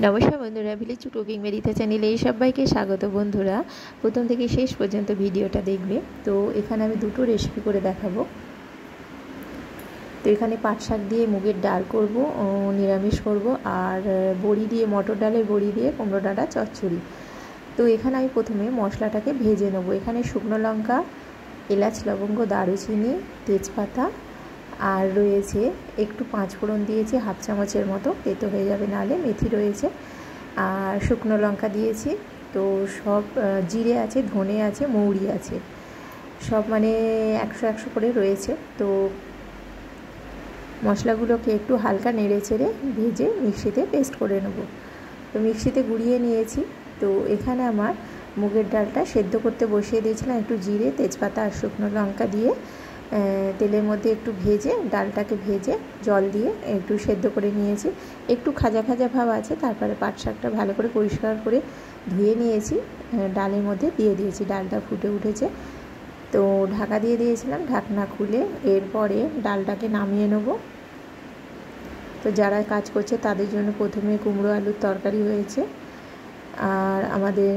নমস্কার বন্ধুরা, village cooking মেরিতা চ্যানেলে সবাইকে স্বাগত। বন্ধুরা, প্রথম থেকে শেষ পর্যন্ত ভিডিওটা দেখবে। তো এখানে আমি দুটো রেসিপি করে দেখাবো। তো এখানে পাট শাক দিয়ে মুগের ডাল করব, নিরামিষ করব, আর বড়ি দিয়ে, মটর ডালের বড়ি দিয়ে কুমড়ো ডাঁটা চচ্চড়ি। তো এখানে আমি প্রথমে মশলাটাকে ভেজে নেবো। এখানে শুকনো লঙ্কা, এলাচ, লবঙ্গ, দারুচিনি, তেজপাতা, আর রয়েছে একটু পাঁচফোড়ন দিয়েছি হাফ চামচের মতো, তেতো হয়ে যাবে নাহলে। মেথি রয়েছে আর শুকনো লঙ্কা দিয়েছি। তো সব জিরে আছে, ধনে আছে, মৌরি আছে, সব মানে 100 করে রয়েছে। তো মশলাগুলোকে একটু হালকা নেড়ে চেড়ে ভেজে মিক্সিতে পেস্ট করে নেব। তো মিক্সিতে গুঁড়িয়ে নিয়েছি। তো এখানে আমার মুগের ডালটা সেদ্ধ করতে বসিয়ে দিয়েছিলাম। একটু জিরে, তেজপাতা আর শুকনো লঙ্কা দিয়ে তেলের মধ্যে একটু ভেজে, ডালটাকে ভেজে জল দিয়ে একটু সেদ্ধ করে নিয়েছি। একটু খাজা খাজা ভাব আছে। তারপরে পাট শাকটা ভালো করে পরিষ্কার করে ধুয়ে নিয়েছি, ডালের মধ্যে দিয়ে দিয়েছি। ডালটা ফুটে উঠেছে, তো ঢাকা দিয়ে দিয়েছিলাম। ঢাকনা খুলে এরপরে ডালটাকে নামিয়ে নেব। তো যারা কাজ করছে তাদের জন্য প্রথমে কুমড়ো আলুর তরকারি হয়েছে, আর আমাদের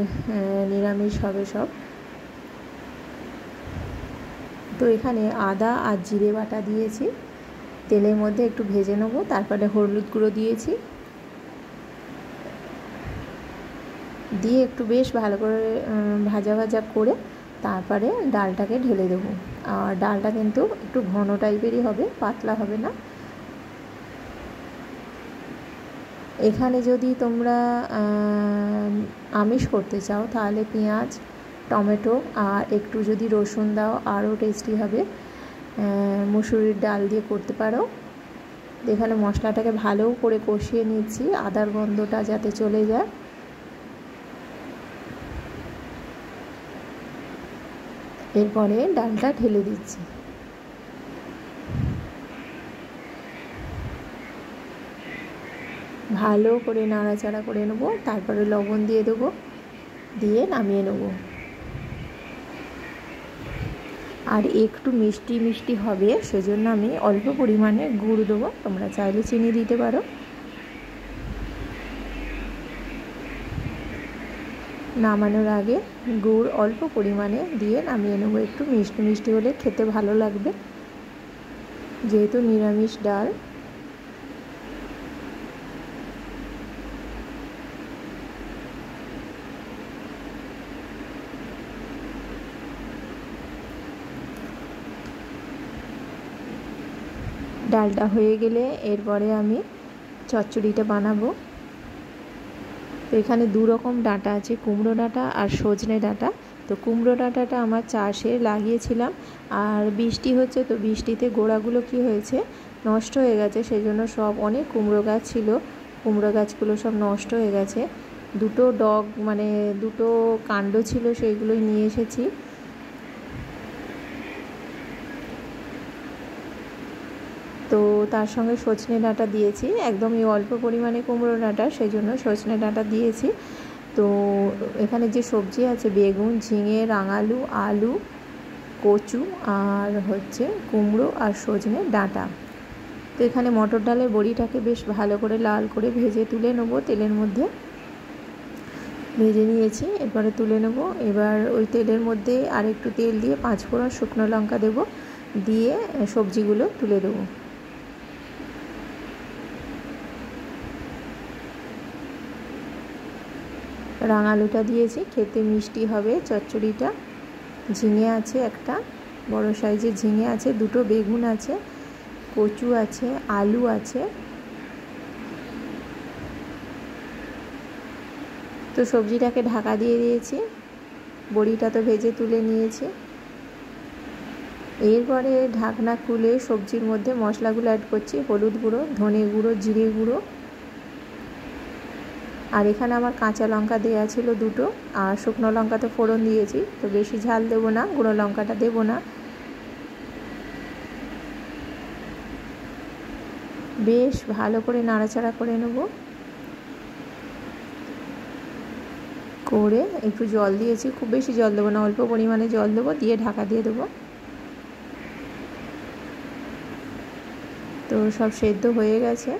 নিরামিষ হবে সব। তো এখানে আদা আর জিরে বাটা দিয়েছি, তেলের মধ্যে একটু ভেজে নেব। তারপরে হলুদ গুঁড়ো দিয়েছি, দিয়ে একটু বেশ ভালো করে ভাজা ভাজা করে তারপরে ডালটাকে ঢেলে দেবো। আর ডালটা কিন্তু একটু ঘন টাইপেরই হবে, পাতলা হবে না। এখানে যদি তোমরা আমিষ করতে চাও তাহলে পেঁয়াজ, টমেটো আর একটু যদি রসুন দাও আরও টেস্টি হবে। মুসুরির ডাল দিয়ে করতে পারো। এখানে মশলাটাকে ভালো করে কষিয়ে নিচ্ছি, আদার গন্ধটা যাতে চলে যায়। এরপরে ডালটা ঢেলে দিচ্ছি। ভালো করে নাড়াচাড়া করে নেবো। তারপরে লবণ দিয়ে দেবো, দিয়ে নামিয়ে নেব। আর একটু মিষ্টি মিষ্টি হবে, সেজন্য আমি অল্প পরিমাণে গুড় দেবো। তোমরা চাইলে চিনি দিতে পারো। নামানোর আগে গুড় অল্প পরিমাণে দিয়ে নামিয়ে নেব। একটু মিষ্টি মিষ্টি হলে খেতে ভালো লাগবে, যেহেতু নিরামিষ ডাল। ডালটা হয়ে গেলে এরপরে আমি চচ্চড়িটা বানাবো। তো এখানে দু রকম ডাঁটা আছে, কুমড়ো ডাঁটা আর সজনে ডাঁটা। তো কুমড়ো ডাঁটাটা আমার চাষে লাগিয়েছিলাম, আর বৃষ্টি হচ্ছে, তো বৃষ্টিতে গোড়াগুলো কি হয়েছে, নষ্ট হয়ে গেছে। সেই জন্য সব অনেক কুমড়ো গাছ ছিল, কুমড়ো গাছগুলো সব নষ্ট হয়ে গেছে। দুটো ডগ মানে দুটো কাণ্ড ছিল, সেইগুলোই নিয়ে এসেছি। তো তার সঙ্গে সজনে ডাঁটা দিয়েছি, একদমই অল্প পরিমাণে কুমড়ো ডাঁটা, সেই জন্য সজনে ডাঁটা দিয়েছি। তো এখানে যে সবজি আছে, বেগুন, ঝিঙে, রাঙালু, আলু, কচু, আর হচ্ছে কুমড়ো আর সজনে ডাঁটা। তো এখানে মটর ডালের বড়িটাকে বেশ ভালো করে লাল করে ভেজে তুলে নেবো। তেলের মধ্যে ভেজে নিয়েছি, এরপরে তুলে নেব। এবার ওই তেলের মধ্যে আর একটু তেল দিয়ে পাঁচফোড়ন, শুকনো লঙ্কা দেবো, দিয়ে সবজিগুলো তুলে দেবো। রাঙালুটা দিয়েছি, খেতে মিষ্টি হবে চচ্চড়িটা। ঝিঙে আছে, একটা বড় সাইজের ঝিঙে আছে, দুটো বেগুন আছে, কচু আছে, আলু আছে। তো সবজিটাকে ঢাকা দিয়ে দিয়েছি, বড়িটা তো ভেজে তুলে নিয়েছি। এরপরে ঢাকনা খুলে সবজির মধ্যে মশলাগুলো অ্যাড করছি। হলুদ গুঁড়ো, ধনে গুঁড়ো, জিরে গুঁড়ো, আর এখানে আমার কাঁচা লঙ্কা দেওয়া ছিল দুটো, আর শুকনো লঙ্কা তো ফোড়ন দিয়েছি। তো বেশি ঝাল দেবো না, গুঁড়ো লঙ্কাটা দেবো না। বেশ ভালো করে নাড়াচাড়া করে নেব। করে একটু জল দিয়েছি, খুব বেশি জল দেবো না, অল্প পরিমাণে জল দেবো, দিয়ে ঢাকা দিয়ে দেবো। তো সব সেদ্ধ হয়ে গেছে।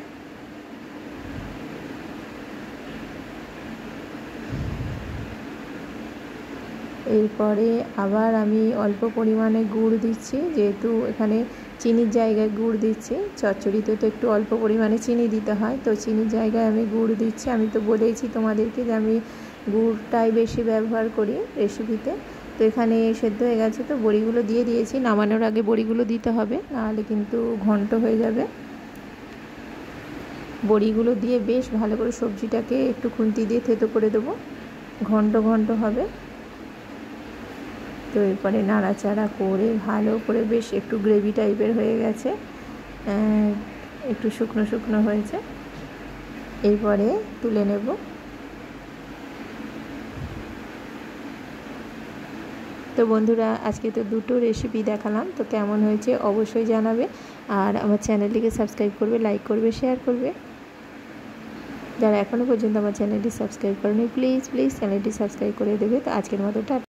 এরপরে আবার আমি অল্প পরিমাণে গুড় দিচ্ছি, যেহেতু এখানে চিনির জায়গায় গুড় দিচ্ছি। চচ্চড়িতে তো একটু অল্প পরিমাণে চিনি দিতে হয়, তো চিনির জায়গায় আমি গুড় দিচ্ছি। আমি তো বলেইছি তোমাদেরকে যে আমি গুড়টাই বেশি ব্যবহার করি রেসিপিতে। তো এখানে সেদ্ধ হয়ে গেছে, তো বড়িগুলো দিয়ে দিয়েছি। নামানোর আগে বড়িগুলো দিতে হবে, নাহলে কিন্তু ঘন্ট হয়ে যাবে। বড়িগুলো দিয়ে বেশ ভালো করে সবজিটাকে একটু খুন্তি দিয়ে থেতো করে দেবো, ঘন্ট ঘন্ট হবে। তো এরপরে নাড়াচাড়া করে ভালো করে বেশ একটু গ্রেভি টাইপের হয়ে গেছে, একটু শুকনো শুকনো হয়েছে। এরপরে তুলে নেব। তো বন্ধুরা, আজকে তো দুটো রেসিপি দেখালাম, তো কেমন হয়েছে অবশ্যই জানাবে। আর আমার চ্যানেলটিকে সাবস্ক্রাইব করবে, লাইক করবে, শেয়ার করবে। যারা এখনও পর্যন্ত আমার চ্যানেলটি সাবস্ক্রাইব করেনি, প্লিজ চ্যানেলটি সাবস্ক্রাইব করে দেবে। তো আজকের মতো টাটা।